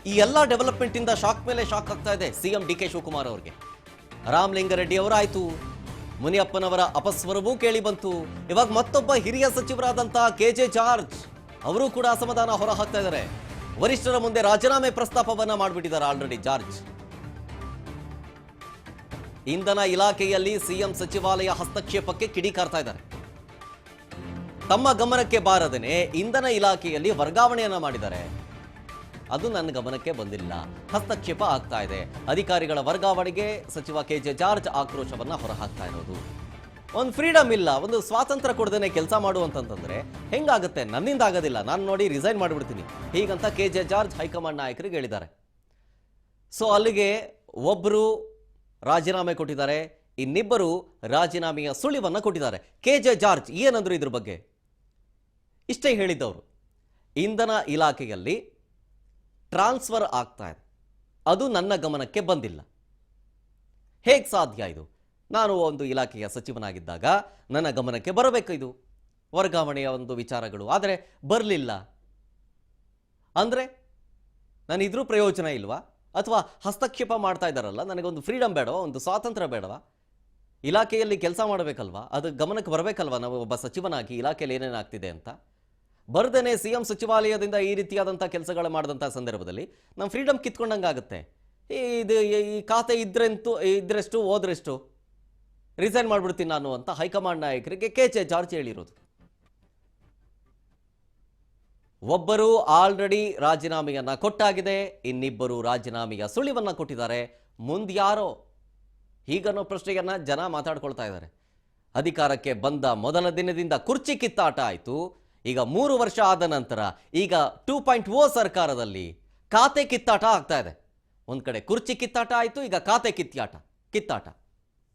ಈ ಎಲ್ಲ ಡೆವಲಪ್ಮೆಂಟ್ ಇಂದ ಶಾಕ್ ಮೇಲೆ ಶಾಕ್ ಆಗ್ತಾ ಇದೆ ಸಿಎಂ ಡಿ ಕೆ ಶಿವಕುಮಾರ್ ಅವರಿಗೆ. ರಾಮಲಿಂಗಾರೆಡ್ಡಿ ಅವರಾಯ್ತು, ಮುನಿಯಪ್ಪನವರ ಅಪಸ್ವರವೂ ಕೇಳಿ ಬಂತು. ಇವಾಗ ಮತ್ತೊಬ್ಬ ಹಿರಿಯ ಸಚಿವರಾದಂತ ಕೆಜೆ ಜಾರ್ಜ್ ಅವರು ಕೂಡ ಅಸಮಾಧಾನ ಹೊರ ಹಾಕ್ತಾ ಇದ್ದಾರೆ. ವರಿಷ್ಠರ ಮುಂದೆ ರಾಜೀನಾಮೆ ಪ್ರಸ್ತಾಪವನ್ನ ಮಾಡಿಬಿಟ್ಟಿದ್ದಾರೆ ಆಲ್ರೆಡಿ ಜಾರ್ಜ್. ಇಂಧನ ಇಲಾಖೆಯಲ್ಲಿ ಸಿಎಂ ಸಚಿವಾಲಯ ಹಸ್ತಕ್ಷೇಪಕ್ಕೆ ಕಿಡಿಕಾರ್ತಾ ಇದ್ದಾರೆ. ತಮ್ಮ ಗಮನಕ್ಕೆ ಬಾರದೇನೆ ಇಂಧನ ಇಲಾಖೆಯಲ್ಲಿ ವರ್ಗಾವಣೆಯನ್ನ ಮಾಡಿದ್ದಾರೆ. ಅದು ನನ್ನ ಗಮನಕ್ಕೆ ಬಂದಿಲ್ಲ, ಹಸ್ತಕ್ಷೇಪ ಆಗ್ತಾ ಇದೆ. ಅಧಿಕಾರಿಗಳ ವರ್ಗಾವಣೆಗೆ ಸಚಿವ ಕೆಜೆ ಜಾರ್ಜ್ ಆಕ್ರೋಶವನ್ನ ಹೊರಹಾಕ್ತಾ ಇರೋದು. ಒಂದು ಫ್ರೀಡಮ್ ಇಲ್ಲ, ಒಂದು ಸ್ವಾತಂತ್ರ್ಯ ಕೊಡದೇನೆ ಕೆಲಸ ಮಾಡುವಂತಂದ್ರೆ ಹೆಂಗಾಗುತ್ತೆ? ನನ್ನಿಂದ ಆಗೋದಿಲ್ಲ, ನಾನು ನೋಡಿ ರಿಸೈನ್ ಮಾಡಿಬಿಡ್ತೀನಿ ಹೀಗಂತ ಕೆಜೆ ಜಾರ್ಜ್ ಹೈಕಮಾಂಡ್ ನಾಯಕರಿಗೆ ಹೇಳಿದ್ದಾರೆ. ಸೊ ಅಲ್ಲಿಗೆ ಒಬ್ಬರು ರಾಜೀನಾಮೆ ಕೊಟ್ಟಿದ್ದಾರೆ, ಇನ್ನಿಬ್ಬರು ರಾಜೀನಾಮೆಯ ಸುಳಿವನ್ನ ಕೊಟ್ಟಿದ್ದಾರೆ. ಕೆಜೆ ಜಾರ್ಜ್ ಏನಂದ್ರು ಇದ್ರ ಬಗ್ಗೆ? ಇಷ್ಟೇ ಹೇಳಿದ್ದವರು, ಇಂಧನ ಇಲಾಖೆಯಲ್ಲಿ ಟ್ರಾನ್ಸ್ಫರ್ ಆಗ್ತಾ ಇದೆ, ಅದು ನನ್ನ ಗಮನಕ್ಕೆ ಬಂದಿಲ್ಲ. ಹೇಗೆ ಸಾಧ್ಯ ಇದು? ನಾನು ಒಂದು ಇಲಾಖೆಯ ಸಚಿವನಾಗಿದ್ದಾಗ ನನ್ನ ಗಮನಕ್ಕೆ ಬರಬೇಕು ಇದು ವರ್ಗಾವಣೆಯ ಒಂದು ವಿಚಾರಗಳು, ಆದರೆ ಬರಲಿಲ್ಲ ಅಂದರೆ ನಾನು ಇದ್ರೂ ಪ್ರಯೋಜನ ಇಲ್ವಾ? ಅಥವಾ ಹಸ್ತಕ್ಷೇಪ ಮಾಡ್ತಾ ಇದ್ದಾರಲ್ಲ, ನನಗೊಂದು ಫ್ರೀಡಮ್ ಬೇಡವಾ, ಒಂದು ಸ್ವಾತಂತ್ರ್ಯ ಬೇಡವಾ? ಇಲಾಖೆಯಲ್ಲಿ ಕೆಲಸ ಮಾಡಬೇಕಲ್ವಾ, ಅದು ಗಮನಕ್ಕೆ ಬರಬೇಕಲ್ವಾ ನಾವು ಒಬ್ಬ ಸಚಿವನಾಗಿ ಇಲಾಖೆಯಲ್ಲಿ ಏನೇನಾಗ್ತಿದೆ ಅಂತ. ಬರ್ದೇನೆ ಸಿಎಂ ಸಚಿವಾಲಯದಿಂದ ಈ ರೀತಿಯಾದಂಥ ಕೆಲಸಗಳು ಮಾಡಿದಂಥ ಸಂದರ್ಭದಲ್ಲಿ ನಮ್ಮ ಫ್ರೀಡಮ್ ಕಿತ್ಕೊಂಡಂಗಾಗುತ್ತೆ. ಈ ಖಾತೆ ಇದ್ರೆಷ್ಟು ಹೋದ್ರೆಷ್ಟು, ರಿಸೈನ್ ಮಾಡಿಬಿಡ್ತೀನಿ ನಾನು ಅಂತ ಹೈಕಮಾಂಡ್ ನಾಯಕರಿಗೆ ಕೆಜೆ ಜಾರ್ಜ್ ಹೇಳಿರೋದು. ಒಬ್ಬರು ಆಲ್ರೆಡಿ ರಾಜೀನಾಮೆಯನ್ನ ಕೊಟ್ಟಾಗಿದೆ, ಇನ್ನಿಬ್ಬರು ರಾಜೀನಾಮೆಯ ಸುಳಿವನ್ನ ಕೊಟ್ಟಿದ್ದಾರೆ. ಮುಂದ್ಯಾರೋ ಹೀಗನ್ನೋ ಪ್ರಶ್ನೆಯನ್ನ ಜನ ಮಾತಾಡ್ಕೊಳ್ತಾ ಇದ್ದಾರೆ. ಅಧಿಕಾರಕ್ಕೆ ಬಂದ ಮೊದಲ ದಿನದಿಂದ ಕುರ್ಚಿ ಕಿತ್ತಾಟ ಆಯಿತು. ಈಗ 3 ವರ್ಷ ಆದ ನಂತರ ಈಗ 2.0 ಸರ್ಕಾರದಲ್ಲಿ ಖಾತೆ ಕಿತ್ತಾಟ ಆಗ್ತಾ ಇದೆ. ಒಂದ್ ಕಡೆ ಕುರ್ಚಿ ಕಿತ್ತಾಟ ಆಯಿತು, ಈಗ ಖಾತೆ ಕಿತ್ತಾಟ.